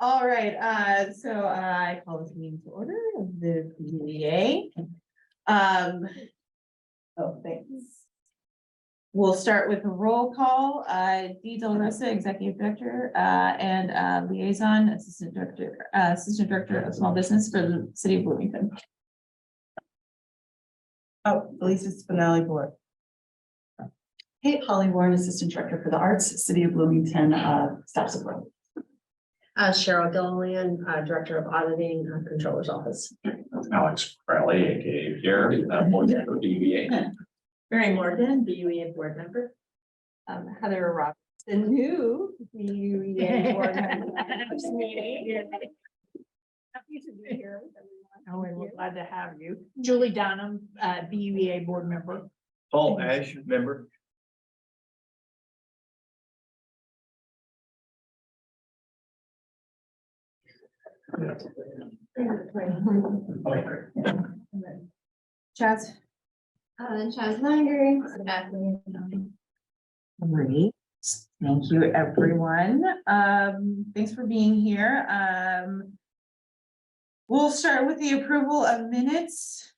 All right, so I call this meeting to order of the BEA. Oh, thanks. We'll start with a roll call. Dee Del Rosa, Executive Director, and Liaison Assistant Director of Small Business for the City of Bloomington. Oh, Lisa Spinelli Board. Hey, Holly Warren, Assistant Director for the Arts, City of Bloomington, Staff Support. Cheryl Gilliland, Director of Auditing, Controller's Office. Alex Crowley, aka Pierre, board member of BBA. Mary Morgan, BUEA Board Member. Heather Robinson, new BEA board member. Happy to be here with everyone. Oh, and we're glad to have you. Julie Donham, BUEA board member. Paul Ash, member. Chaz. Chaz Langer. Great. Thank you, everyone. Thanks for being here. We'll start with the approval of minutes.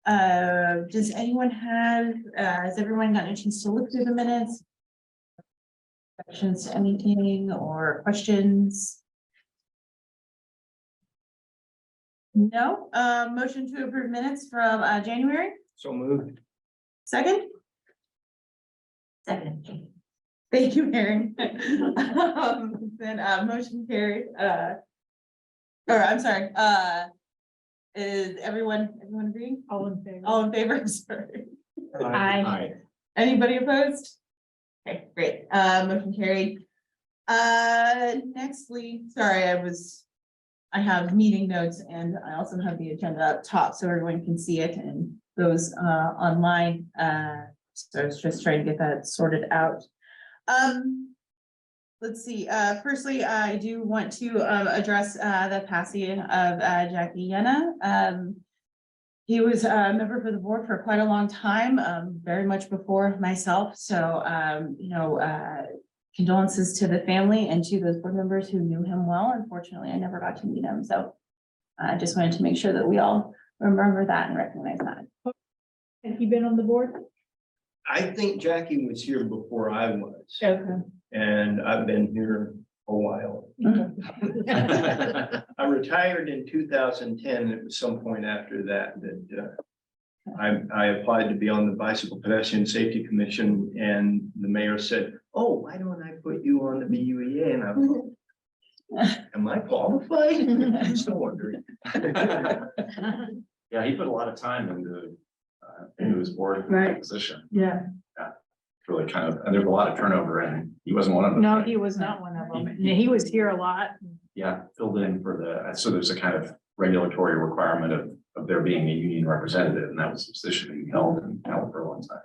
Does anyone have, has everyone gotten a chance to look through the minutes? Questions to anything or questions? No, motion to approve minutes from January, So moved. second? Second. Thank you, Mary. Then motion carried, or I'm sorry, is everyone agreeing? All in favor. All in favor? Sorry. Aye. Anybody opposed? Okay, great. Motion carried. Nextly, sorry, I have meeting notes and I also have the agenda up top so everyone can see it and those online. So I was just trying to get that sorted out. Let's see, firstly, I do want to address the passing of Jackie Yenna. He was a member for the board for quite a long time, very much before myself. So, condolences to the family and to those board members who knew him well. Unfortunately, I never got to meet him. So I just wanted to make sure that we all remember that and recognize that. Have you been on the board? I think Jackie was here before I was, Okay. and I've been here a while. I retired in 2010. It was some point after that I applied to be on the Bicycle Pedestrian Safety Commission, and the mayor said, "Oh, why don't I put you on the BUEA?" And I thought, am I qualified? I'm still wondering. Yeah, he put a lot of time into his board Right. position. Yeah. Really kind of, and there's a lot of turnover and he wasn't one of them. No, he was not one of them. He was here a lot. Yeah, filled in for so there's a kind of regulatory requirement of there being a union representative, and that was the position he held for a long time.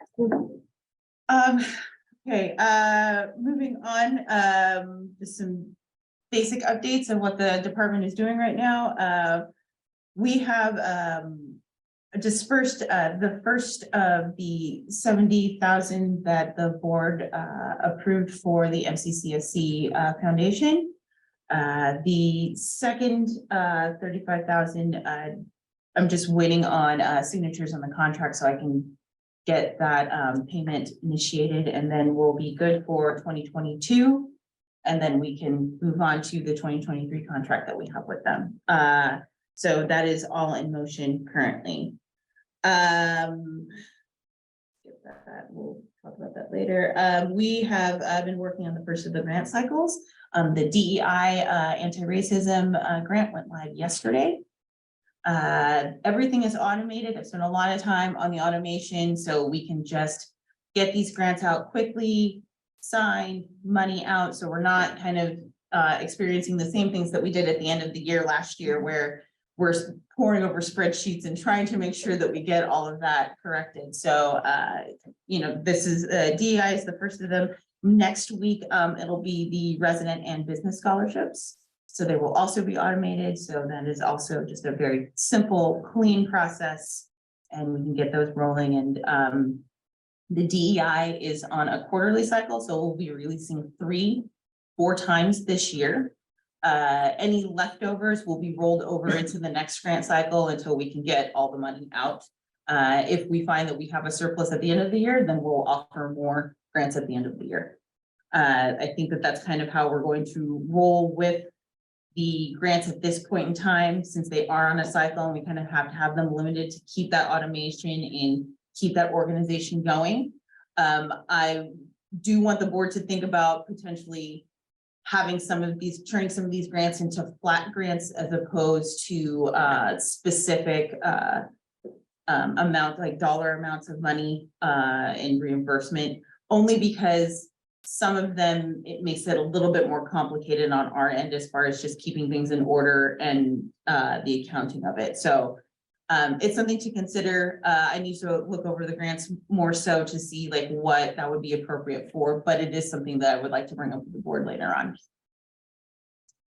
So. Okay, moving on, just some basic updates of what the department is doing right now. We have dispersed the first of the 70,000 that the board approved for the MCCSC Foundation. The second 35,000, I'm just waiting on signatures on the contract so I can get that payment initiated, and then we'll be good for 2022. And then we can move on to the 2023 contract that we have with them. So that is all in motion currently. We'll talk about that later. We have been working on the first of the grant cycles. The DEI anti-racism grant went live yesterday. Everything is automated. I've spent a lot of time on the automation so we can just get these grants out quickly, sign money out. So we're not kind of experiencing the same things that we did at the end of the year last year, where we're pouring over spreadsheets and trying to make sure that we get all of that corrected. So, this is DEI is the first of them. Next week, it'll be the resident and business scholarships. So they will also be automated. So that is also just a very simple, clean process, and we can get those rolling. And the DEI is on a quarterly cycle. So we'll be releasing 3 4 times this year. Any leftovers will be rolled over into the next grant cycle until we can get all the money out. If we find that we have a surplus at the end of the year, then we'll offer more grants at the end of the year. I think that that's kind of how we're going to roll with the grants at this point in time, since they are on a cycle and we kind of have to have them limited to keep that automation and keep that organization going. I do want the board to think about potentially having turning some of these grants into flat grants as opposed to specific amount, like dollar amounts of money in reimbursement, only because some of them, it makes it a little bit more complicated on our end as far as just keeping things in order and the accounting of it. So it's something to consider. I need to look over the grants more so to see like what that would be appropriate for, but it is something that I would like to bring up to the board later on.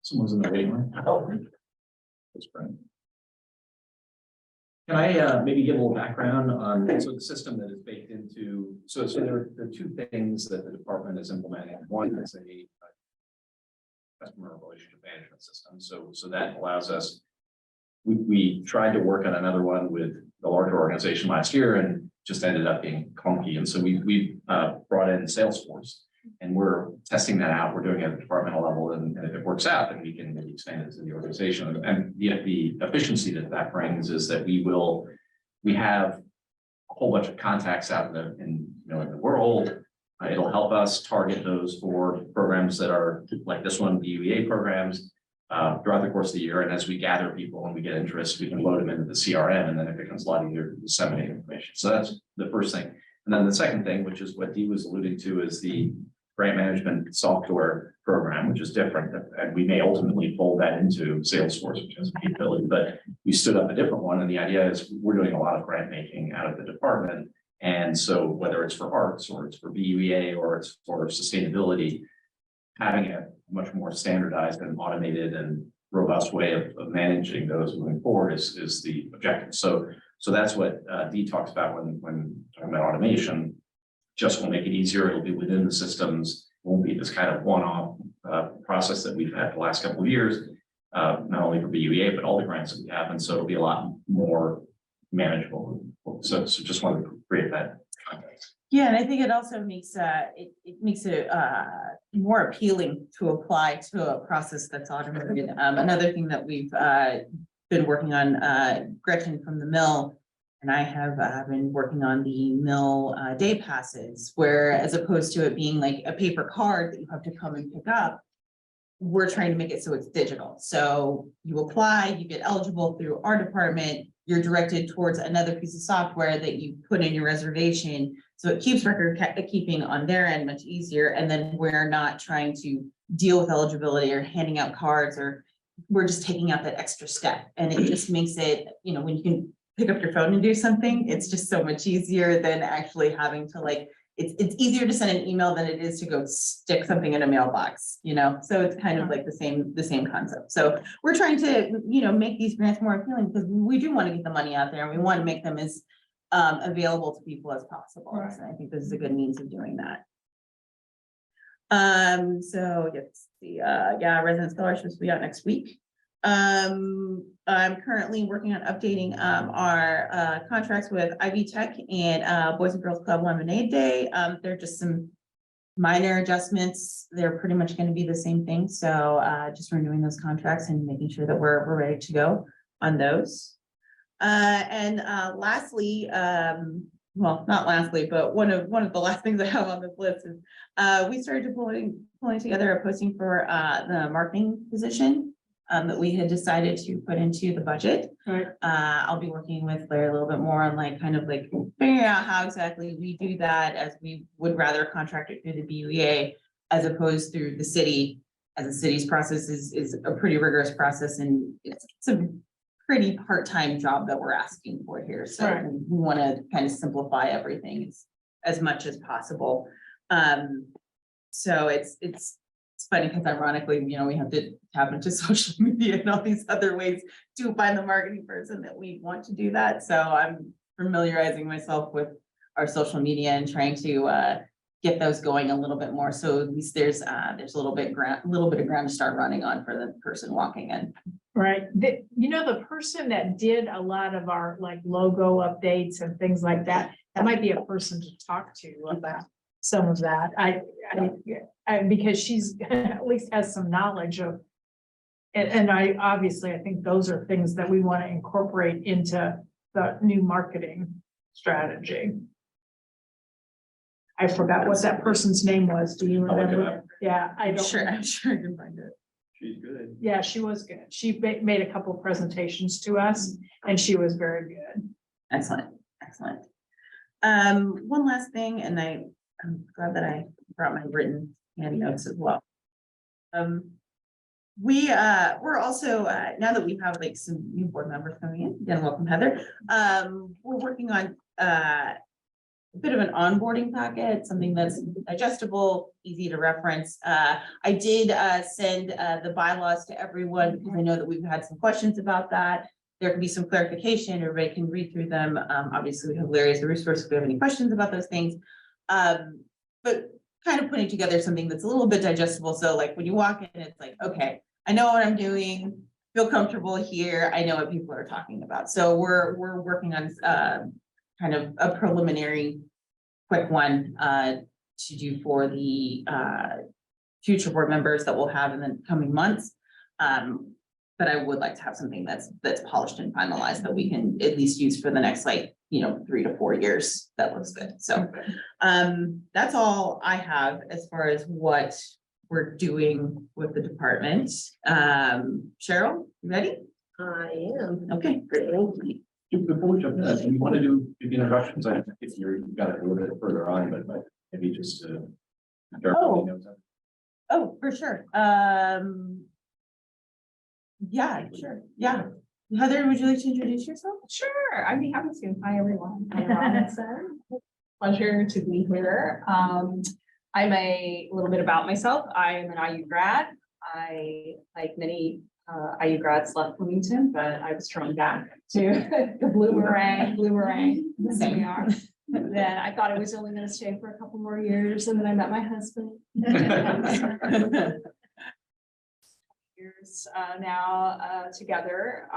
Someone's in the waiting room. Oh. That's great. Can I maybe give a little background on, so the system that is baked into, so there are 2 things that the department is implementing. One is a customer relationship management system. So that allows us, we tried to work on another one with the larger organization last year and just ended up being clunky. And so we brought in Salesforce and we're testing that out. We're doing it at the departmental level, and if it works out, then we can maybe expand it to the organization. And the efficiency that brings is that we have a whole bunch of contacts out in the world. It'll help us target those for programs that are like this one, the UEA programs, throughout the course of the year. And as we gather people and we get interest, we can load them into the CRM, and then it becomes a lot easier to disseminate information. So that's the first thing. And then the second thing, which is what Dee was alluding to, is the grant management software program, which is different. And we may ultimately fold that into Salesforce, which has a capability, but we stood up a different one. And the idea is we're doing a lot of grant making out of the department. And so whether it's for arts or it's for BUEA or it's for sustainability, having a much more standardized and automated and robust way of managing those moving forward is the objective. So that's what Dee talks about when talking about automation. Just will make it easier. It'll be within the systems. Won't be this kind of one-off process that we've had the last couple of years, not only for BUEA, but all the grants that we have. And so it'll be a lot more manageable. So just wanted to create that context. Yeah, and I think it also makes it makes it more appealing to apply to a process that's automated. Another thing that we've been working on, Gretchen from the mill and I have been working on the mill day passes, where as opposed to it being like a paper card that you have to come and pick up, we're trying to make it so it's digital. So you apply, you get eligible through our department, you're directed towards another piece of software that you put in your reservation. So it keeps record keeping on their end much easier. And then we're not trying to deal with eligibility or handing out cards, or we're just taking out that extra step. And it just makes it, you know, when you can pick up your phone and do something, it's just so much easier than actually having to like, it's easier to send an email than it is to go stick something in a mailbox, you know? So it's kind of like the same concept. So we're trying to, you know, make these grants more appealing because we do want to get the money out there and we want to make them as available to people as possible. Right. So I think this is a good means of doing that. So let's see, yeah, resident scholarships will be out next week. I'm currently working on updating our contracts with Ivy Tech and Boys and Girls Club Lemonade Day. There are just some minor adjustments. They're pretty much going to be the same thing. So just renewing those contracts and making sure that we're ready to go on those. And lastly, well, not lastly, but one of the last things I have on this list is we started pulling together a posting for the marketing position that we had decided to put into the budget. Right. I'll be working with Larry a little bit more on like kind of like figuring out how exactly we do that, as we would rather contract it through the BUEA as opposed through the city, as the city's process is a pretty rigorous process, and it's a pretty part-time job that we're asking for here. So Right. we want to kind of simplify everything as much as possible. So it's funny because ironically, you know, we have to tap into social media and all these other ways to find the marketing person that we want to do that. So I'm familiarizing myself with our social media and trying to get those going a little bit more. So at least there's a little bit of ground to start running on for the person walking in. Right, the person that did a lot of our like logo updates and things like that, that might be a person to talk to about some of that. I because she's at least has some knowledge of. And I think those are things that we want to incorporate into the new marketing strategy. I forgot what that person's name was. Do you I'll look it remember? up. Yeah, I don't. I'm sure I can find it. She's good. Yeah, she was good. She made a couple of presentations to us and she was very good. Excellent, excellent. One last thing, and I'm glad that I brought my written hand notes as well. We're also, now that we have like some new board members coming in, again, welcome Heather. We're working on a bit of an onboarding packet, something that's digestible, easy to reference. I did send the bylaws to everyone because I know that we've had some questions about that. There can be some clarification, everybody can read through them. Obviously, we have Larry as a resource if we have any questions about those things. But kind of putting together something that's a little bit digestible. So like when you walk in, it's like, okay, I know what I'm doing, feel comfortable here. I know what people are talking about. So we're working on kind of a preliminary quick one to do for the future board members that we'll have in the coming months. But I would like to have something that's polished and finalized that we can at least use for the next 3 to 4 years. That looks good. So that's all I have as far as what we're doing with the department. Cheryl, you ready? I am. Okay, great. Before we jump in, do you want to do the introductions? I think if you've got it a little bit further on, but maybe just to. Oh, for sure. Yeah, sure. Yeah. Heather, would you like to introduce yourself? Sure, I'd be happy to. Hi, everyone. I'm Robinson. Pleasure to be here. I'm a little bit about myself. I am an IU grad. I, like many IU grads, left Bloomington, but I was drawn back to the boomerang. Here we are. Then I thought I was only going to stay for a couple more years, and then I met my husband. Years now together.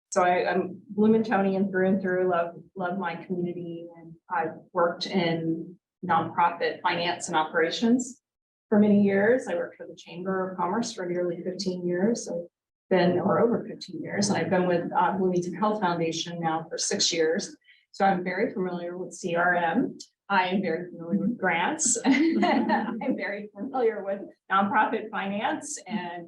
So I'm Bloomingtonian through and through, love my community, and I've worked in nonprofit finance and operations for many years. I worked for the Chamber of Commerce for nearly 15 years, or over 15 years. And I've been with Bloomington Health Foundation now for 6 years. So I'm very familiar with CRM. I am very familiar with grants. I'm very familiar with nonprofit finance and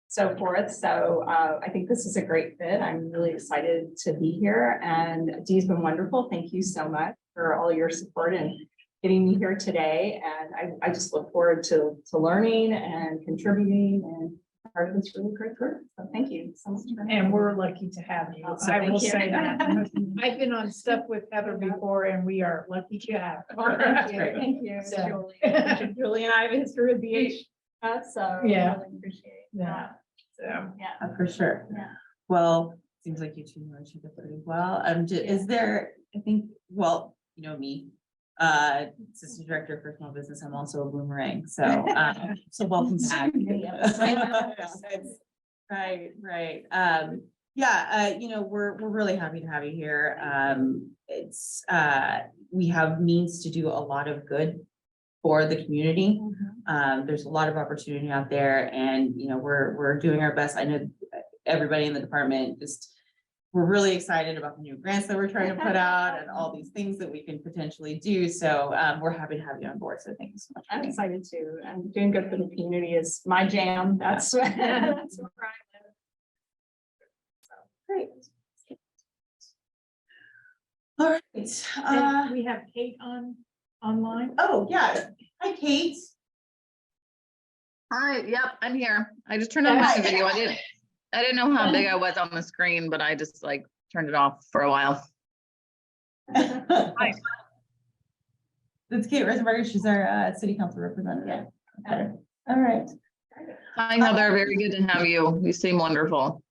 so forth. So I think this is a great fit. I'm really excited to be here, and Dee's been wonderful. Thank you so much for all your support and getting me here today. And I just look forward to learning and contributing and part of this really great group. So thank you so much. And we're lucky to have you. So I will thank you. say that. I've been on stuff with Heather before and we are lucky to have. Thank you. Thank you. So- Julie and I have a history with BH. So Yeah. I really appreciate Yeah. that. So, Yeah. For sure. Yeah. Well, seems like you two know each other pretty well. Is there, I think, well, you know me, assistant director for small business. I'm also a boomerang. So, so welcome back. Right. Yeah, we're really happy to have you here. We have means to do a lot of good for the community. There's a lot of opportunity out there, and we're doing our best. I know everybody in the department we're really excited about the new grants that we're trying to put out and all these things that we can potentially do. So we're happy to have you on board. So thank you so much. I'm excited too. And doing good for the community is my jam. That's where I live. Great. All right. and we have Kate online. Oh, yeah. Hi, Kate. Hi, yep, I'm here. I just turned on my video. I didn't know how big I was on the screen, but I just turned it off for a while. Hi. That's Kate Rosenberger. She's our city council representative. Okay. All right. Hi, Heather. Very good to have you. You seem wonderful.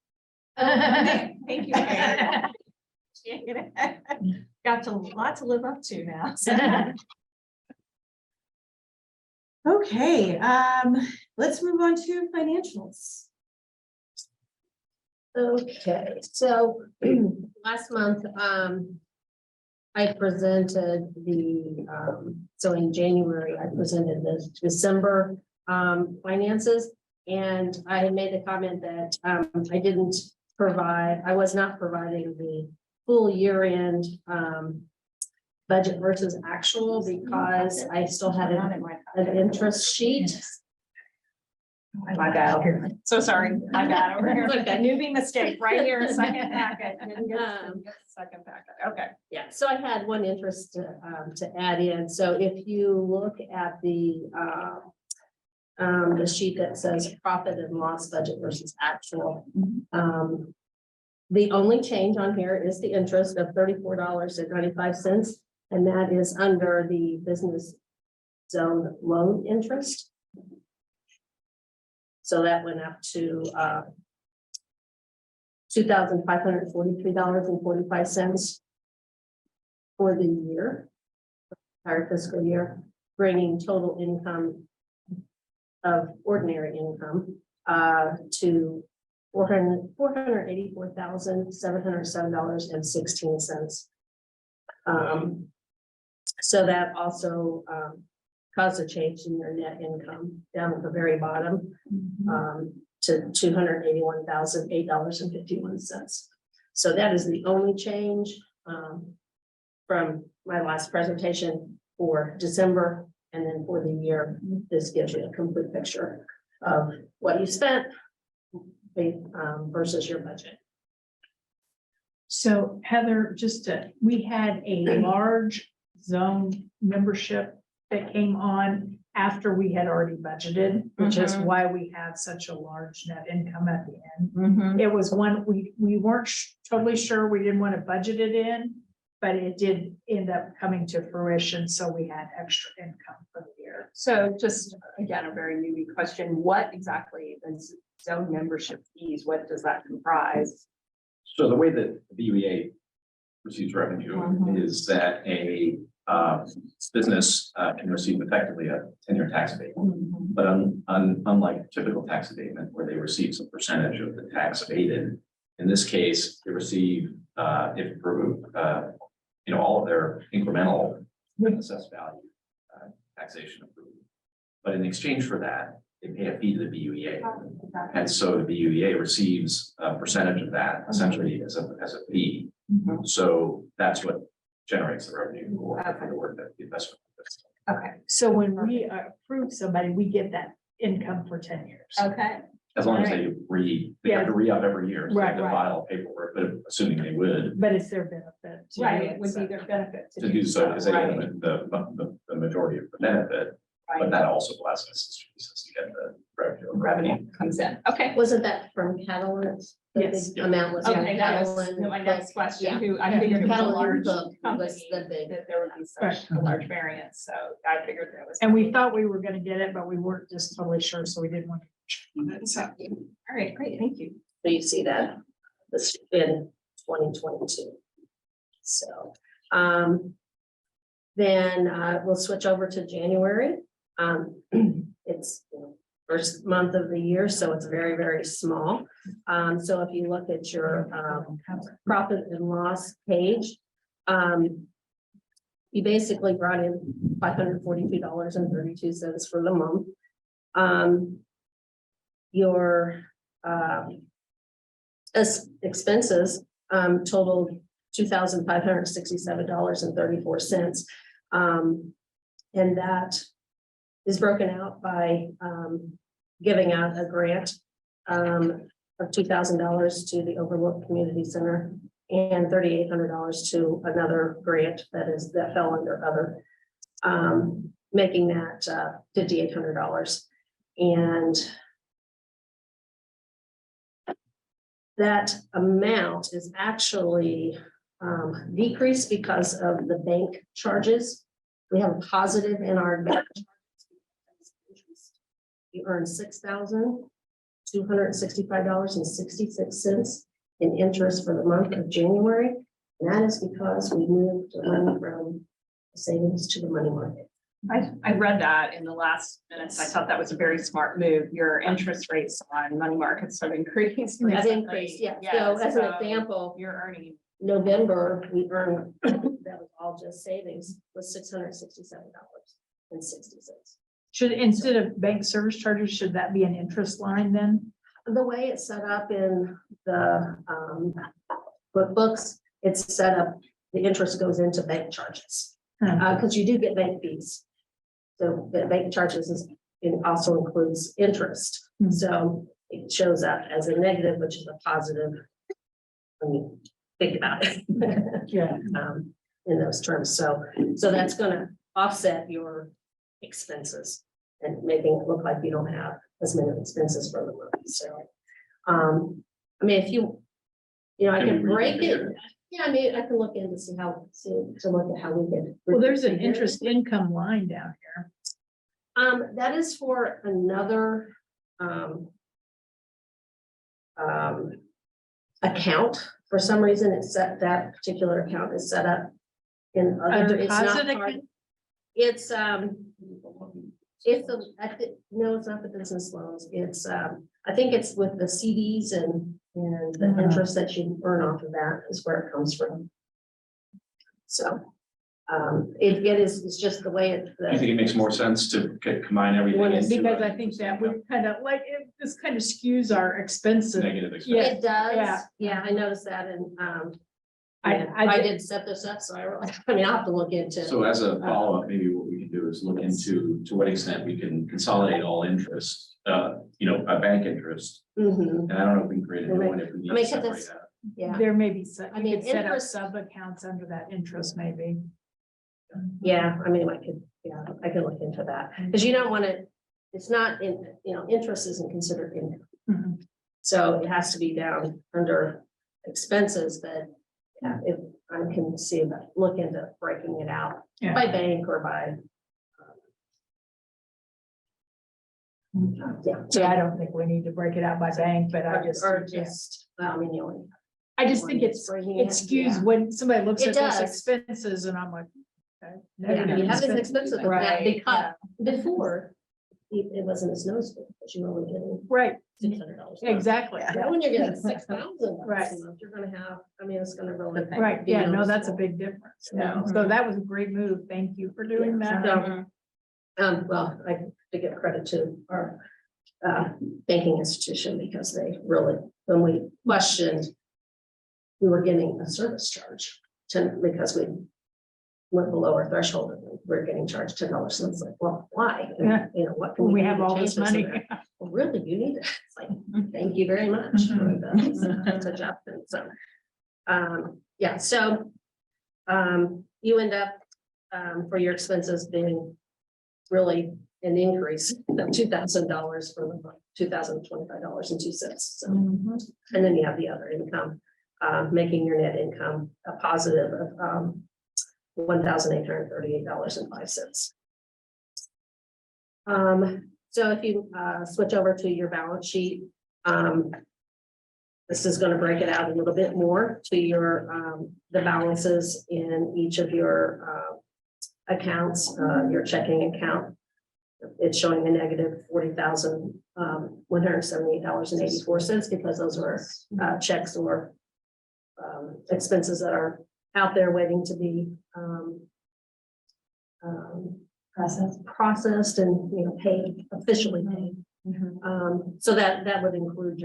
Thank you. Got a lot to live up to now. Okay, let's move on to financials. Okay, so last month, I presented so in January, I presented the December finances. And I had made the comment that I was not providing the full year end budget versus actual because I still had an interest sheet. My bad. So sorry, my bad over here. Okay. Newbie mistake right here, second packet. Didn't get the second packet. Okay. Yeah, so I had one interest to add in. So if you look at the sheet that says profit and loss budget versus actual. The only change on here is the interest of $34.95, and that is under the business zone loan interest. So that went up to $2,543.45 for the year, our fiscal year, bringing total income of ordinary income to $484,707.16. So that also caused a change in your net income down at the very bottom to $281,008.51. So that is the only change from my last presentation for December. And then for the year, this gives you a complete picture of what you spent versus your budget. So Heather, we had a large zone membership that came on after we had already budgeted, which is why we had such a large net income at the end. It was one, we weren't totally sure, we didn't want to budget it in, but it did end up coming to fruition, so we had extra income for the year. So just again, a very newbie question, what exactly is zone membership fees? What does that comprise? So the way that the BUEA receives revenue is that a business can receive effectively a 10-year tax abatement. But unlike typical tax abatement where they receive some percentage of the tax abated, in this case, they receive, if approved, all of their incremental assessed value taxation approved. But in exchange for that, they pay a fee to the BUEA. And so the BUEA receives a percentage of that essentially as a fee. So that's what generates the revenue for the work that the investment does. Okay. So when we approve somebody, we get that income for 10 years. Okay. As long as they have to re-up every year. So they have to Right. file paperwork, but assuming they would. But it's their benefit. to Right, do it would be their benefit To do so, because they Right. own the majority of the benefit, but that also allows us to get the revenue. Revenue comes in. Okay. Wasn't that from Catalent? The Yes. big amount was. Okay, that was Catalent. my next question, Yeah. who I figured it was a Catalent large book was company, the big. that there would be such a large variance, so I figured that was. And we thought we were gonna get it, but we weren't just totally sure, so we didn't want to. So, all right, great, thank you. So you see that this in 2022. So, then we'll switch over to January. It's first month of the year, so it's very, very small. So if you look at your profit and loss page, you basically brought in $542.32 for the month. Your expenses totaled $2,567.34. And that is broken out by giving out a grant of $2,000 to the Overlook Community Center and $3,800 to another grant that fell under other, making that $5,800. And that amount is actually decreased because of the bank charges. We have a positive in our bank charges. You earn $6,265.66 in interest for the month of January. And that is because we moved the money from savings to the money market. I read that in the last minutes. I thought that was a very smart move. Your interest rates on money markets have increased. Have recently. increased, yeah. So as an example, You're earning. November, we earned, that was all just savings, was $667.60. Should, instead of bank service charges, should that be an interest line then? The way it's set up in the QuickBooks, it's set up, the interest goes into bank charges. Because you do get bank fees. So the bank charges is, it also includes interest. Hmm. So it shows up as a negative, which is a positive. When you think about it. Yeah. In those terms. So that's gonna offset your expenses and making it look like you don't have as many expenses for the month. So, I mean, if you know, I Can can we break it. reconfigure? Yeah, I mean, I can look in to see how, to look at how we can. Well, there's an reconfigure it. interest income line down here. That is for another, account. For some reason, it's set, that particular account is set up in other, it's not deposit part. account? It's, no, it's not the business loans. It's, I think it's with the CDs and the Mhm. interest that you earn off of that is where it comes from. So, it is, it's just the way it. I think it makes more sense to combine everything When it's- into Because a I think that we kind of like, this kind of skews our expenses. negative expense. Yeah. It does, yeah. yeah, I noticed that, and, I I did- did set this up, so I mean, I'll have to look into. So as a follow-up, maybe what we can do is look into to what extent we can consolidate all interest, a bank interest. Mhm, And I don't know if we can create a new one if we need I mean, to could separate this- that. yeah, There may be, I I mean, mean, set up interest- sub accounts under that interest maybe. yeah, I mean, I could look into that, because you don't want to, it's not in, interest isn't considered income. Mhm. So it has to be down under expenses, but yeah, if I can see that, look into breaking it out Yeah. by bank or by. Yeah. So I don't think we need to break it out by bank, but I just, Or just, I mean, you only. I just think it skews Yeah. when somebody looks It at those does. expenses and I'm like. Okay, Yeah, negative you have these expense. expenses with that, Right, because before, it wasn't as noticeable, because you were only getting Right, $600. exactly. Now, when you're getting 6,000. Right. You're gonna have, I mean, it's gonna really. Right, be yeah, no, that's a noticeable. big difference. Yeah, so that was a great move. Thank you for doing that. So, well, I have to give credit to our banking institution, because they really, when we questioned, we were getting a service charge because we went below our threshold, and we're getting charged $10. So it's like, well, why? And, Yeah. what can We do have to all change this money. And well, really, you need it. It's like, thank you very much for the job. And so, yeah, so you end up for your expenses being really an increase of $2,000 from $2,025.02. So, Mhm. and then you have the other income, making your net income a positive of $1,838.05. So if you switch over to your balance sheet, this is going to break it out a little bit more to your the balances in each of your accounts, your checking account. It's showing a negative $40,178.84, because those were checks or expenses that are out there waiting to be processed and, paid, officially paid. So that would include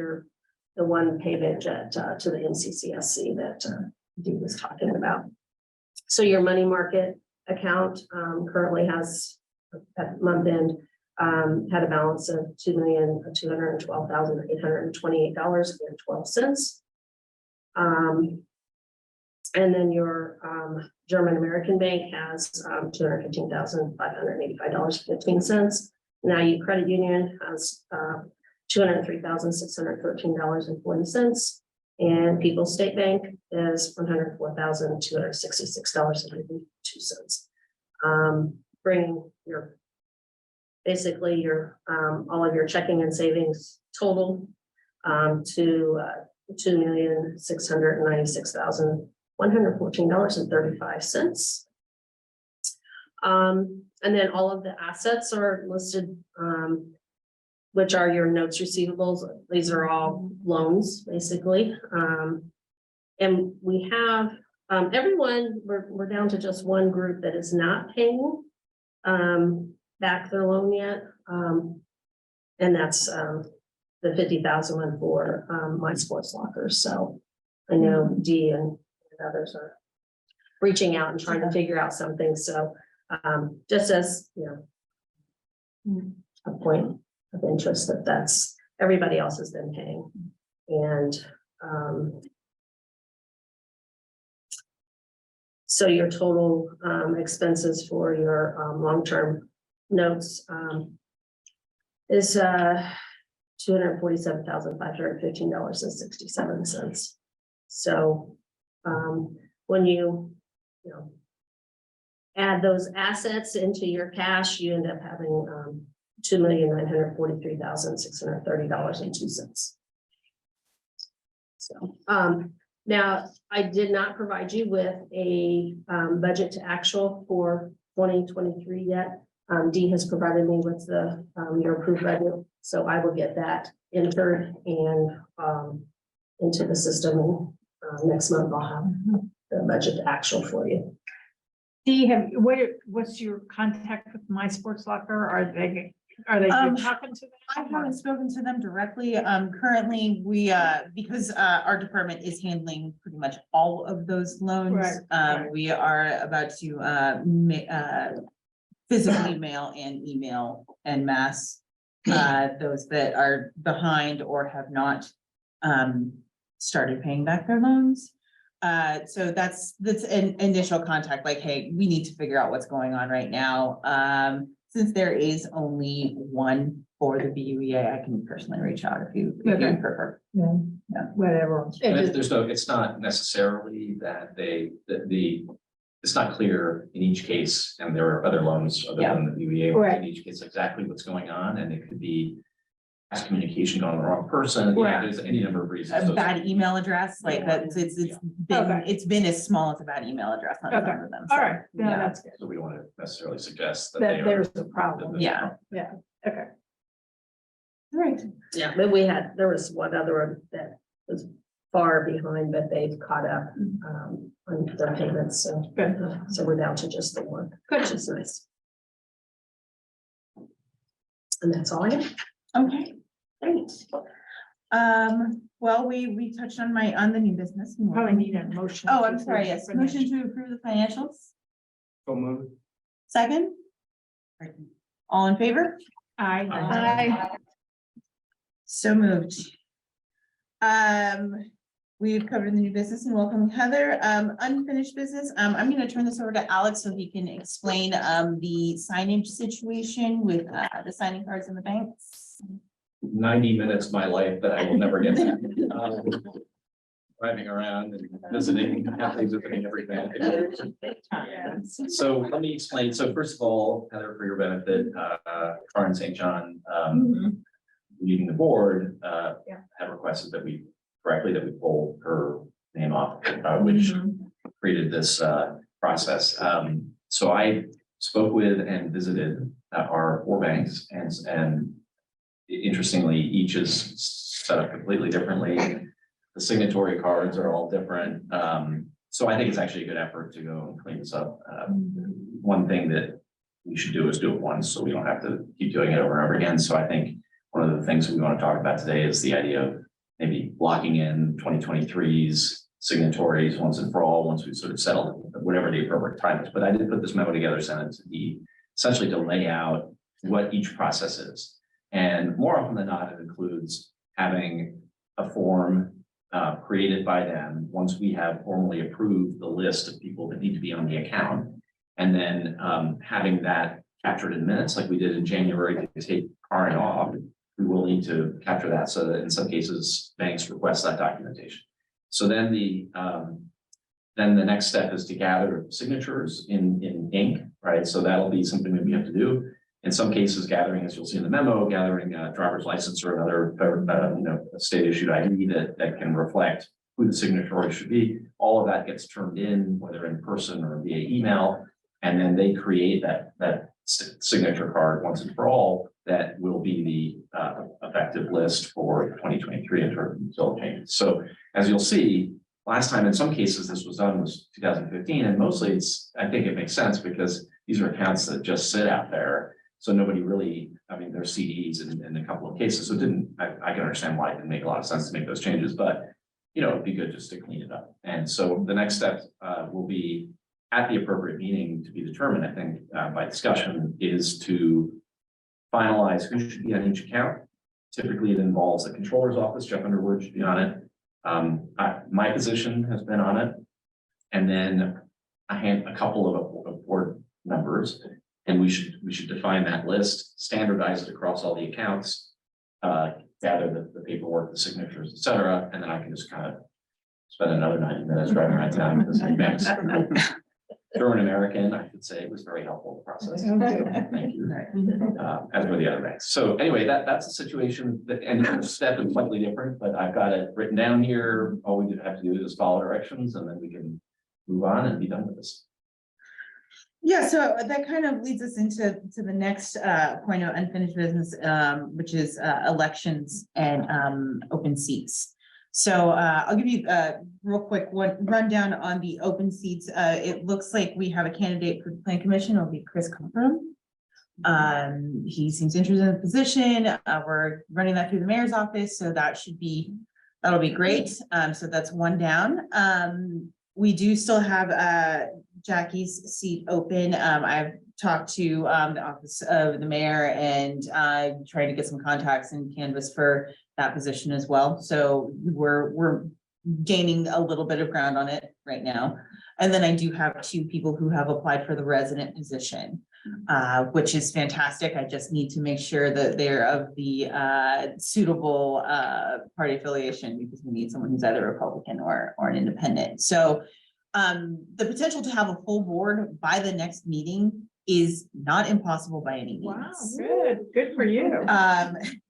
the one payment to the MCCSC that Dee was talking about. So your money market account currently has, at month end, had a balance of $2,212,828.12. And then your German American Bank has $215,585.15. Now your credit union has $203,613.40. And People's State Bank is $104,266.82. Bringing your basically your all of your checking and savings total to $2,696,114.35. And then all of the assets are listed, which are your notes receivables. These are all loans, basically. And we have, everyone, we're down to just one group that is not paying back their loan yet. And that's the 50,000 one for my sports lockers. So I know Dee and others are reaching out and trying to figure out something. So just as, you know, a point of interest that's everybody else has been paying. And so your total expenses for your long-term notes is $247,515.67. So when you add those assets into your cash, you end up having $2,943,630.02. So now I did not provide you with a budget to actual for 2023 yet. Dee has provided me with the your approved budget, so I will get that entered and into the system. And next month I'll have the budget to actual for you. Dee, what's your contact with My Sports Locker? Are they talking to them? I haven't spoken to them directly. Currently, we, because our department is handling pretty much all of those loans. Right. We are about to physically mail and email en masse those that are behind or have not started paying back their loans. So that's an initial contact, like, hey, we need to figure out what's going on right now. Since there is only one for the BUEA, I can personally reach out if you prefer. Yeah, whatever. And if there's no, it's not necessarily that it's not clear in each case, and there are other loans other than the UEA ones Right. in each case exactly what's going on, and it could be mass communication going to the wrong person. Right. There's any number of reasons. A bad email address, like that's, it's been as small as a bad email address on some Okay. of them. All so, right, no, yeah. that's good. So we don't want to necessarily suggest that That they there's are. a problem. Yeah. Okay. All right. Yeah, but there was one other one that was far behind, but they've caught up on their payments. So Good. So we're down to just the one, which is nice. And that's all I have. Okay. Thanks. Well, we touched on the new business. Probably need a motion. Oh, to I'm sorry, approve yes, the motion financial. to approve the financials. So moved. Second? All in favor? Aye. So moved. We've covered the new business and welcome Heather. Unfinished business. I'm gonna turn this over to Alex so he can explain the signage situation with the signing cards in the banks. 90 minutes of my life that I will never get back. Driving around and visiting, happily visiting every bank. So let me explain. So first of all, Heather, for your benefit, Karen St. John, leading the board, had requested that we pull her name off, which created this process. So I spoke with and visited our 4 banks, and interestingly, each is set up completely differently. The signatory cards are all different. So I think it's actually a good effort to go and clean this up. One thing that we should do is do it once, so we don't have to keep doing it over and over again. So I think one of the things we want to talk about today is the idea of maybe blocking in 2023's signatories once and for all, once we've sort of settled whatever the appropriate time is. But I did put this memo together, sent it to Dee, essentially to lay out what each process is. And more often than not, it includes having a form created by them once we have formally approved the list of people that need to be on the account. And then having that captured in minutes like we did in January to take Karen off. We will need to capture that so that in some cases banks request that documentation. So then the next step is to gather signatures in ink, right? So that'll be something that we have to do. In some cases, gathering, as you'll see in the memo, gathering a driver's license or another state issued ID that can reflect who the signatory should be. All of that gets turned in, whether in person or via email. And then they create that signature card once and for all, that will be the effective list for 2023 in terms of zone changes. So as you'll see, last time in some cases this was done was 2015, and mostly I think it makes sense because these are accounts that just sit out there. So nobody really, I mean, there's CDs in a couple of cases, so I can understand why it didn't make a lot of sense to make those changes, but it'd be good just to clean it up. And so the next step will be at the appropriate meeting to be determined, I think, by discussion, is to finalize who should be on each account. Typically, it involves the controller's office. Jeff Underwood should be on it. My position has been on it. And then a couple of board members, and we should define that list, standardize it across all the accounts, gather the paperwork, the signatures, et cetera, and then I can just kind of spend another 90 minutes driving around town with this mix. German American, I should say, was very helpful in the process. Thank you. As were the other banks. So anyway, that's a situation that, and the step is slightly different, but I've got it written down here. All we have to do is follow directions, and then we can move on and be done with this. Yeah, so that kind of leads us into the next point of unfinished business, which is elections and open seats. So I'll give you a real quick rundown on the open seats. It looks like we have a candidate for the Plan Commission. It'll be Chris Cockrum. He seems interested in the position. We're running that through the mayor's office, so that'll be great. So that's one down. We do still have Jackie's seat open. I've talked to the office of the mayor and trying to get some contacts and canvas for that position as well. So we're gaining a little bit of ground on it right now. And then I do have 2 people who have applied for the resident position, which is fantastic. I just need to make sure that they're of the suitable party affiliation, because we need someone who's either Republican or an independent. So the potential to have a full board by the next meeting is not impossible by any means. Wow, good for you.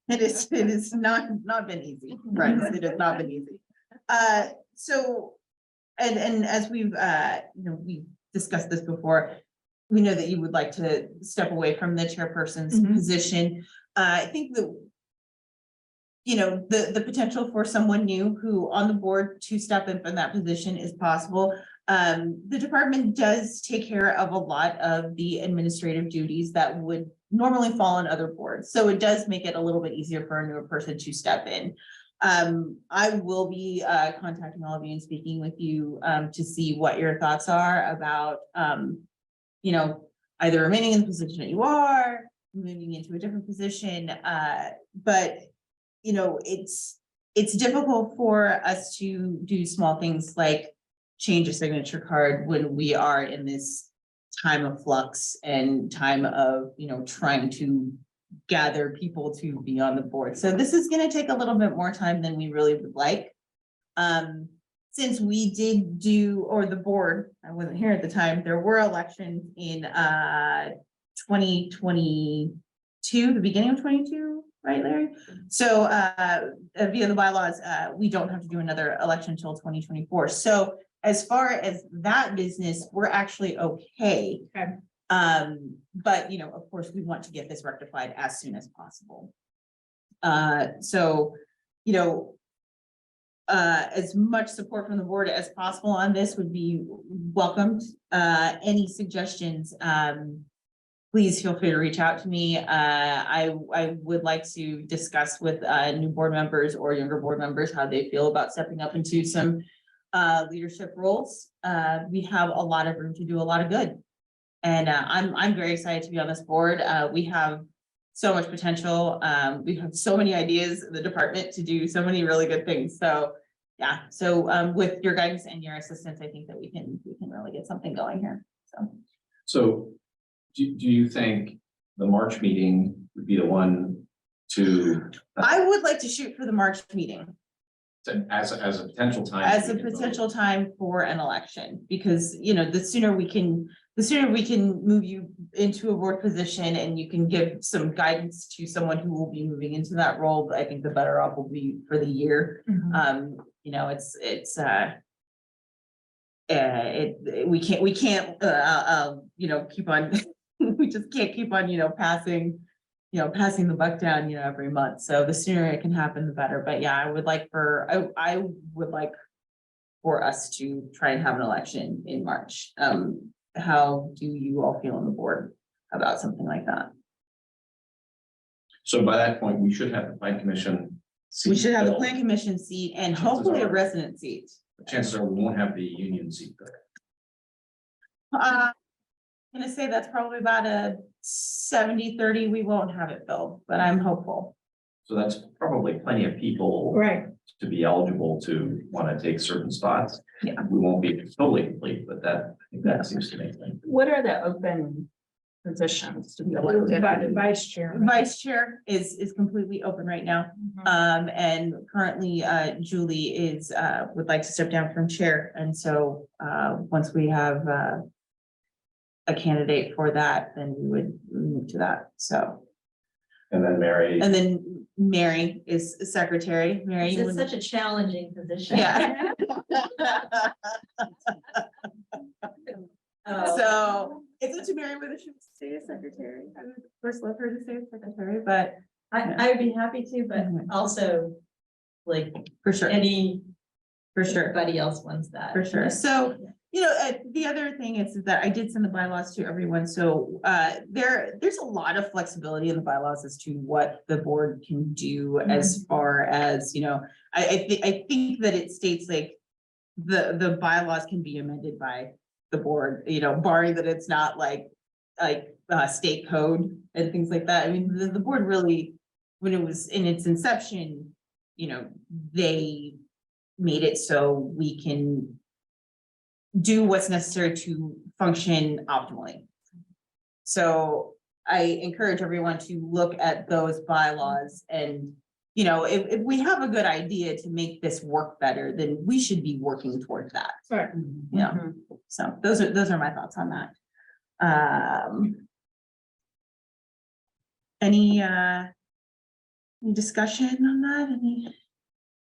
It is not been easy, right? It has not been easy. So, and as we've we discussed this before, we know that you would like to step away from the chairperson's position. I think that the potential for someone new who on the board to step in from that position is possible. The department does take care of a lot of the administrative duties that would normally fall on other boards. So it does make it a little bit easier for a newer person to step in. I will be contacting all of you and speaking with you to see what your thoughts are about, either remaining in the position that you are, moving into a different position. But it's difficult for us to do small things like change a signature card when we are in this time of flux and time of, trying to gather people to be on the board. So this is going to take a little bit more time than we really would like. Since we did the board, I wasn't here at the time, there were elections in 2022, the beginning of 22, right, Larry? So via the bylaws, we don't have to do another election until 2024. So as far as that business, we're actually okay. Okay. But of course, we want to get this rectified as soon as possible. As much support from the board as possible on this would be welcomed. Any suggestions, please feel free to reach out to me. I would like to discuss with new board members or younger board members how they feel about stepping up into some leadership roles. We have a lot of room to do a lot of good. And I'm very excited to be on this board. We have so much potential. We have so many ideas in the department to do so many really good things. So yeah, so with your guidance and your assistance, I think that we can really get something going here. So do you think the March meeting would be the one to? I would like to shoot for the March meeting. As a potential time. As a potential time for an election, because the sooner we can move you into a board position and you can give some guidance to someone who will be moving into that role, I think the better off will be for the year. We can't keep on, we just can't keep on, passing the buck down, every month. So the sooner it can happen, the better. But yeah, I would like for us to try and have an election in March. How do you all feel on the board about something like that? So by that point, we should have the plan commission. We should have the filled. plan commission seat and Chances hopefully a are- resident seat. Chances are we won't have the union seat there. I'm gonna say that's probably about a 70-30. We won't have it filled, but I'm hopeful. So that's probably plenty of people Right. to be eligible to want to take certain spots. Yeah. We won't be totally complete, but I think that seems to make sense. What are the open positions to be elected? Vice chair. Vice chair is completely open right now. And currently, Julie would like to step down from chair. And so, once we have, a candidate for that, then we would move to that. So, And then Mary, and then Mary is secretary. Mary, you It's would- such a challenging position. yeah. So it's up to Mary whether she wants to stay as secretary. I would of course love her to stay as secretary, but I would be happy to, but also like for sure, for sure. everybody else wants that. For sure. So, the other thing is that I did send the bylaws to everyone. So there's a lot of flexibility in the bylaws as to what the board can do as far as, I think that it states like the bylaws can be amended by the board, barring that it's not like state code and things like that. I mean, the board really, when it was in its inception, they made it so we can do what's necessary to function optimally. So I encourage everyone to look at those bylaws and, if we have a good idea to make this work better, then we should be working towards that. Right. Yeah, so those are my thoughts on that. Any discussion on that?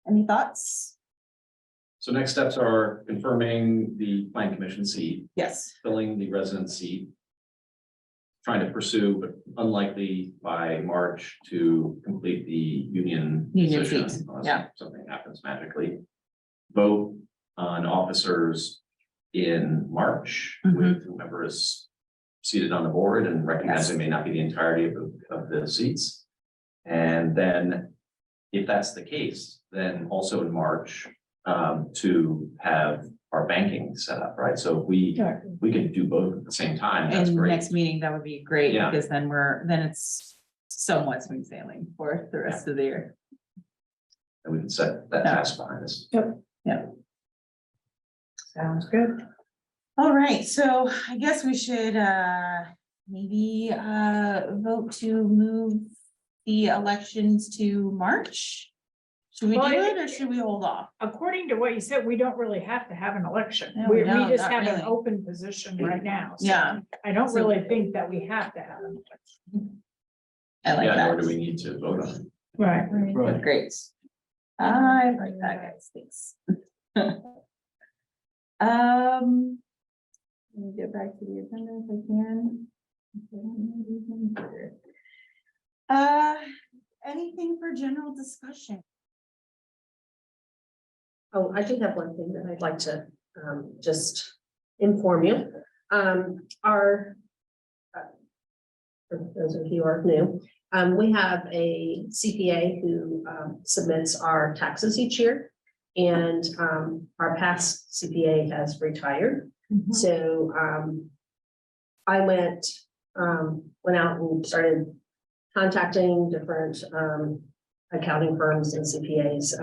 Any thoughts? so next steps are confirming the plan commission seat, Yes. filling the resident seat. Trying to pursue, but unlikely by March to complete the union. Union position, seat, unless yeah. Something happens magically. Vote on officers in March with whomever is seated on the board, and recognizing may not be the entirety of the seats. And then, if that's the case, then also in March, to have our banking set up, right? So if we can do both at the same time, that's And great. next meeting, that would be great, Yeah. because then it's somewhat smooth sailing for the rest of the year. And we can set that Yeah. task behind us. Sounds good. All right, so I guess we should maybe vote to move the elections to March. Should we do Well, it or should we hold off? According to what you said, we don't really have to have an election. No, We no, just not have an really. open position right now. So Yeah. I don't So- really think that we have to have an election. I like Yeah, nor that. do we need to vote on it. Right. Right. Great. I like that, guys, thanks. Let me get back to the agenda if I can. Anything for general discussion? Oh, I do have one thing that I'd like to just inform you. For those of you who are new, we have a CPA who submits our taxes each year. And our past CPA has retired. So I went out and started contacting different accounting firms and CPAs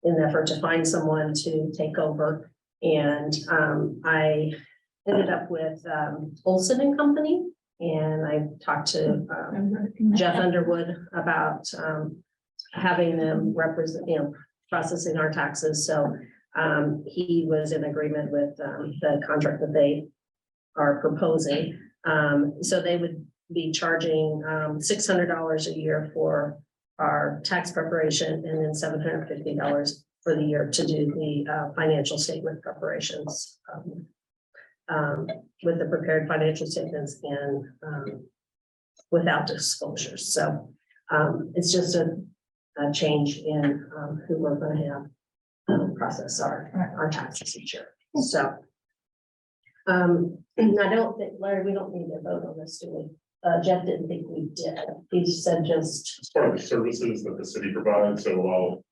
in the effort to find someone to take over. And I ended up with Olson and Company, and I talked to Jeff Underwood about having them represent, processing our taxes. So he was in agreement with the contract that they are proposing. So they would be charging $600 a year for our tax preparation, and then $750 for the year to do the financial statement preparations. with the prepared financial statements and, without disclosures. So, it's just a change in, who we're gonna have, process our taxes each year. So, I don't think, Larry, we don't need to vote on this, do we? Jeff didn't think we did. He said just, As part of the services that the city provides, so while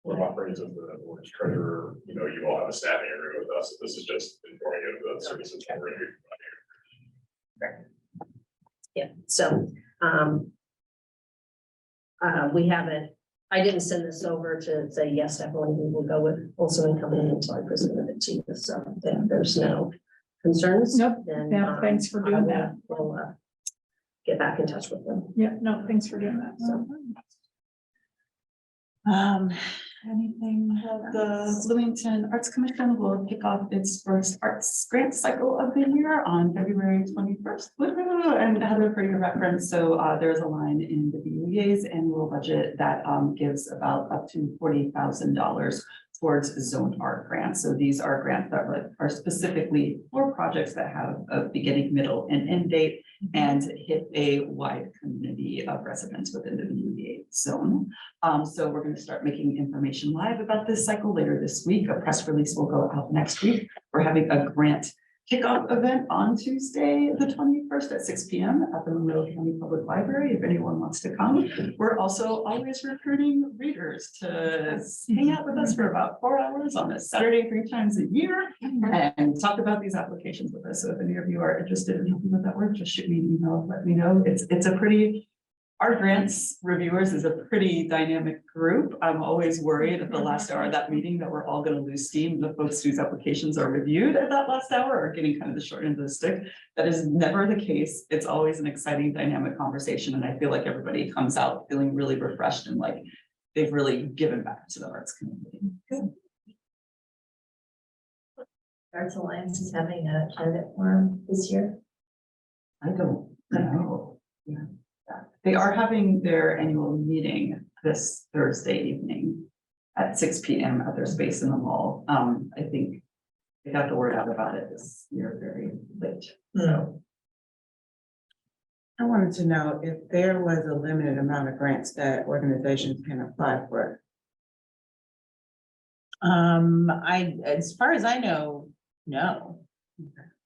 we're operating as the board treasurer, you all have a staffing agreement with us. This is just informing you of the services we're going to be providing. yeah, so, we haven't, I didn't send this over to say, yes, definitely, we will go with Olson and Company until I presented it to you. So then there's no concerns. Nope. Then, Yeah, thanks for doing that. We'll get back in touch with them. Yeah, no, thanks for doing that. So. Anything? The Bloomington Arts Commission will kick off its first arts grant cycle of the year on February 21st. And Heather, for your reference, so there's a line in the BUEA's annual budget that gives about up to $40,000 towards zoned art grants. So these are grants that are specifically for projects that have a beginning, middle, and end date and hit a wide community of residents within the BUEA zone. So we're going to start making information live about this cycle later this week. A press release will go out next week. We're having a grant kickoff event on Tuesday, the 21st at 6 p.m. at the Monroe County Public Library, if anyone wants to come. We're also always recruiting readers to hang out with us for about 4 hours on a Saturday, 3 times a year, and talk about these applications with us. So if any of you are interested in helping with that work, just shoot me an email, let me know. It's a pretty, our grants reviewers is a pretty dynamic group. I'm always worried at the last hour of that meeting that we're all going to lose steam. The folks whose applications are reviewed at that last hour are getting kind of the short end of the stick. That is never the case. It's always an exciting, dynamic conversation. And I feel like everybody comes out feeling really refreshed and like they've really given back to the arts community. Arts Alliance is having a candidate forum this year. I don't know. Yeah. They are having their annual meeting this Thursday evening at 6 p.m. at their space in the mall. I think they got the word out about it this year very late. So I wanted to know if there was a limited amount of grants that organizations can apply for. As far as I know, no.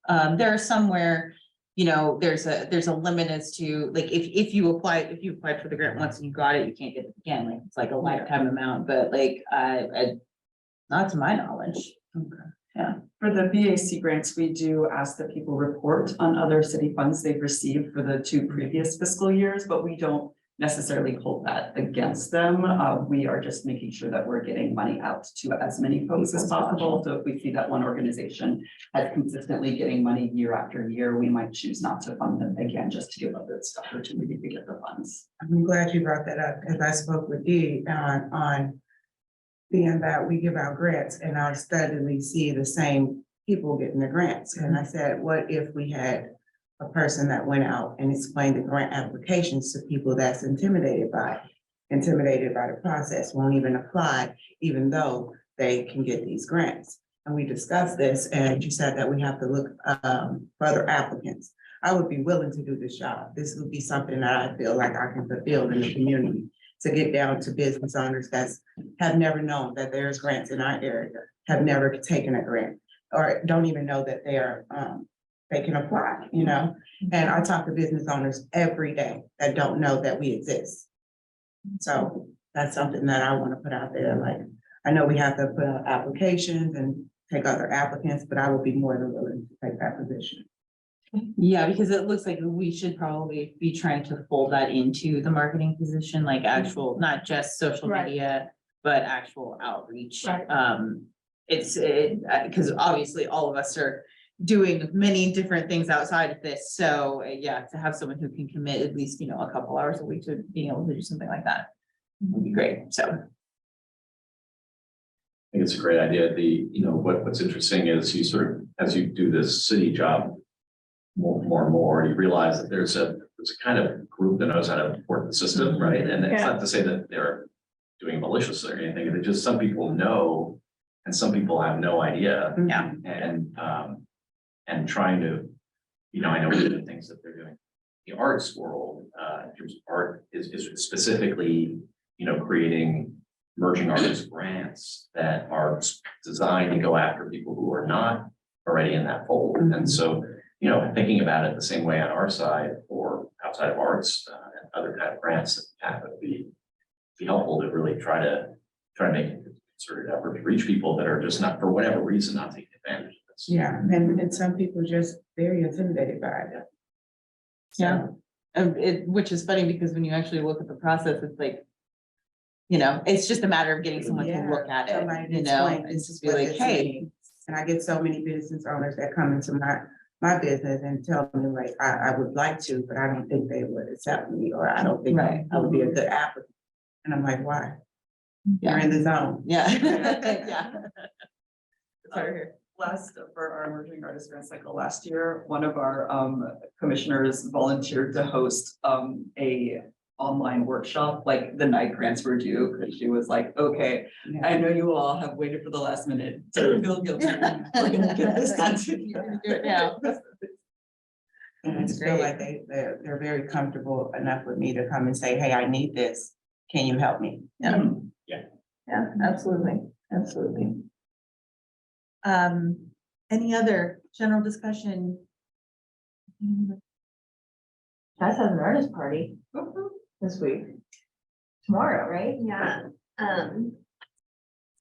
There are somewhere, there's a limit as to, like, if you applied for the grant once and you got it, you can't get it again, like, it's like a lifetime amount, but like, not to my knowledge. okay. Yeah. For the BAC grants, we do ask that people report on other city funds they've received for the 2 previous fiscal years, but we don't necessarily hold that against them. We are just making sure that we're getting money out to as many folks as possible. So if we see that one organization is consistently getting money year after year, we might choose not to fund them again, just to give others the opportunity to get the funds. I'm glad you brought that up because I spoke with Dee on being that we give out grants and I steadily see the same people getting the grants. And I said, what if we had a person that went out and explained the grant applications to people that's intimidated by the process, won't even apply, even though they can get these grants. And we discussed this and you said that we have to look for other applicants. I would be willing to do this job. This would be something that I feel like I can fulfill in the community, to get down to business owners that have never known that there's grants in our area, have never taken a grant, or don't even know that they are they can apply, and I talk to business owners every day that don't know that we exist. So that's something that I want to put out there. Like, I know we have to put out applications and take other applicants, but I would be more than willing to take that position. Yeah, because it looks like we should probably be trying to fold that into the marketing position, like actual, not just social Right. media, but actual outreach. Right. Because obviously all of us are doing many different things outside of this. So yeah, to have someone who can commit at least, a couple hours a week to being able to do something like that would be great. So. I think it's a great idea. What's interesting is you sort of, as you do this city job more and more, you realize that there's a kind of group that knows how to work the system, right? And it's not to say that they're doing malicious or anything, it's just some people know and some people have no idea. Yeah. And and trying to, I know one of the things that they're doing. The arts world, in terms of art is specifically, creating emerging artist grants that are designed to go after people who are not already in that fold. And so, thinking about it the same way on our side or outside of arts and other kind of grants that happen to be helpful to really try to make a concerted effort to reach people that are just not, for whatever reason, not taking advantage of this. Yeah, and some people just very intimidated by it. Yeah. Which is funny because when you actually look at the process, it's like, it's just a matter of getting someone to Yeah, look at it, somebody to explain and this just is be what like, this hey. means. And I get so many business owners that come into my business and tell me like, I would like to, but I don't think they would accept me, or I don't think Right. I would be a good applicant. And I'm like, why? You're Yeah, in the zone. yeah. Yeah. Sorry. For our emerging artist grant cycle last year, one of our commissioners volunteered to host a online workshop, like the night grants were due, because she was like, okay, Yeah. I know you all have waited for the last minute, don't feel guilty, we're gonna get this done. You're gonna do it now. And I That's just feel great. like they're very comfortable enough with me to come and say, hey, I need this. Can you help me? Yeah, absolutely, absolutely. Any other general discussion? That's an artist party this week. Tomorrow, right? Yeah,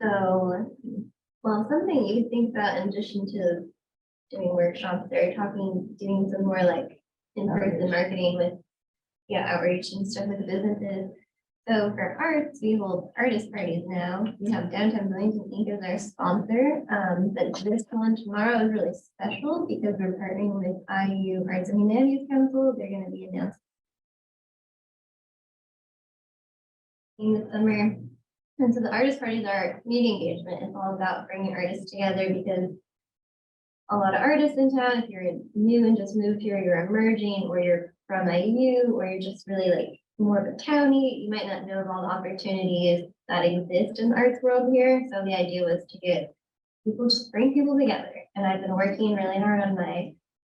so, well, something you could think about in addition to doing workshops, they're doing some more like in-person marketing with, outreach and stuff with the businesses. So for arts, we hold artist parties now. We have Downtown Bloomington Inc. as our sponsor. But this one tomorrow is really special because we're partnering with IU Arts and Humanities Council. They're gonna be announced in the summer. And so the artist parties are community engagement. It's all about bringing artists together because a lot of artists in town, if you're new and just moved here, you're emerging, or you're from IU, or you're just really like more of a townie, you might not know of all the opportunities that exist in the arts world here. So the idea was to get people, just bring people together. And I've been working really hard on my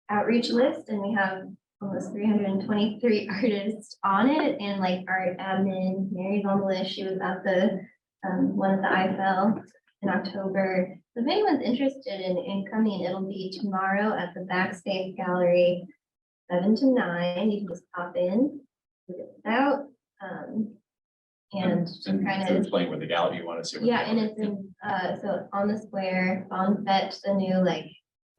outreach list, and we have almost 323 artists on it, and like art admin, Mary's on the list. She was at the one at the IFL in October. So if anyone's interested in coming, it'll be tomorrow at the Backspace Gallery, 7 to 9. You can just pop in, look it out, and kind of Explain what the gallery you want to see. what the and gallery- it's in so on the square, on Fetch, the new like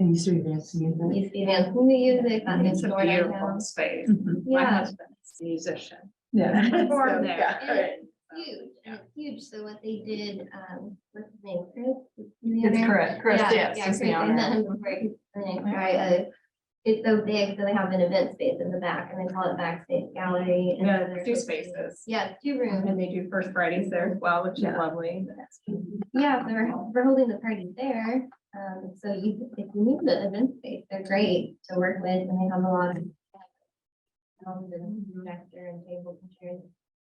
And you see this music. used to be dance music, that new It's a store beautiful downtown. space. My Yeah, husband's a musician. Yeah. Performed there. and it's huge, and it's huge. So what they did, what's his name, Chris? It's correct, Chris, Yeah, yes, yeah, he's Chris, the I met owner. him before, he's really nice. It's so big, so they have an event space in the back, and they call it Backspace Gallery. And so Yeah, there's 2 like- spaces. Yeah, it's 2 rooms. And they do First Fridays there as well, which is Yeah. lovely. Yeah, so we're holding the party there. So if you need the event space, they're great to work with, and they have a lot of projector and tables and chairs.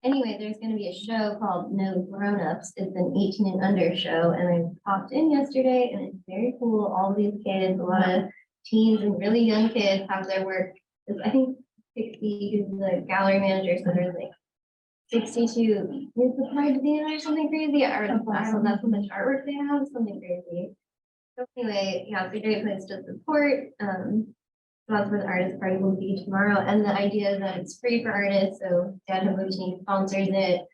Anyway, there's gonna be a show called No Grown-Ups. It's an 18 and under show, and I popped in yesterday, and it's very cool. All these kids, a lot of teens and really young kids have their work. I think 60 is the gallery manager, so there's like 62 new supplied to the or something crazy, or I don't know, that's how much artwork they have, something crazy. So anyway, yeah, it's a great place to support. So that's where the artist party will be tomorrow, and the idea is that it's free for artists, so Downtown Bloomington sponsors it.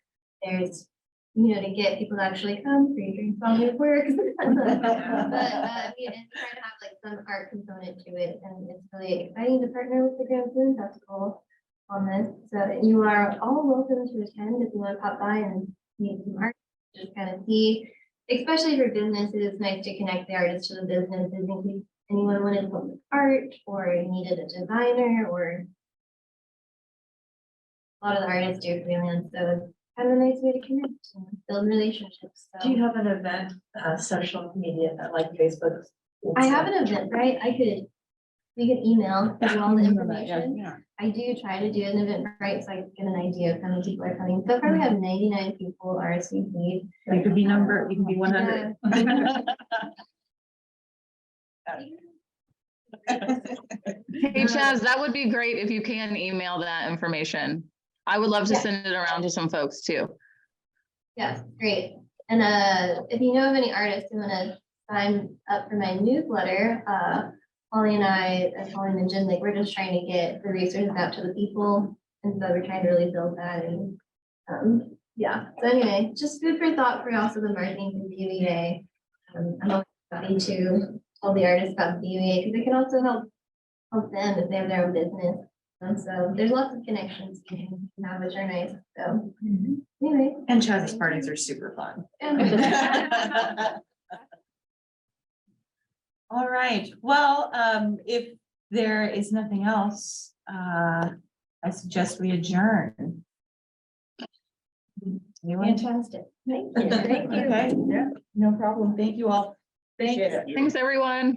There's, to get people to actually come, free drinks on their work. But, and try to have like some art component to it, and it's really exciting to partner with the Grand Bloom Festival on this. So you are all welcome to attend if you want to pop by and meet some art, just kind of see, especially for businesses, it's nice to connect the artists to the businesses in case anyone wanted to help with art or needed a designer, or a lot of the artists do freelance, so it's kind of a nice way to connect and build relationships. So Do you have an event, social media that like Facebook? I have an event, right? We could email you all the information. Yeah. I do try to do an event, right? So I get an idea of how many people are coming. So far we have 99 people RSVP'd. You could be you can be 100. Hey Chaz, that would be great if you can email that information. I would love to Yeah. send it around to some folks too. Yes, great. And if you know of any artists who wanna sign up for my newsletter, Holly and Jen, like, we're just trying to get the resources out to the people. And so we're trying to really build that and, yeah. So anyway, just food for thought for also the marketing for BUEA. I'm always happy to tell the artists about BUEA because it can also help them if they have their own business. And so there's lots of connections you can have, which are nice. So anyway. And Chaz's parties are super fun. All right, well, if there is nothing else, I suggest we adjourn. Anyone? Fantastic. Thank you. Okay, yeah, no problem. Thank you all. Appreciate it. Thanks, everyone.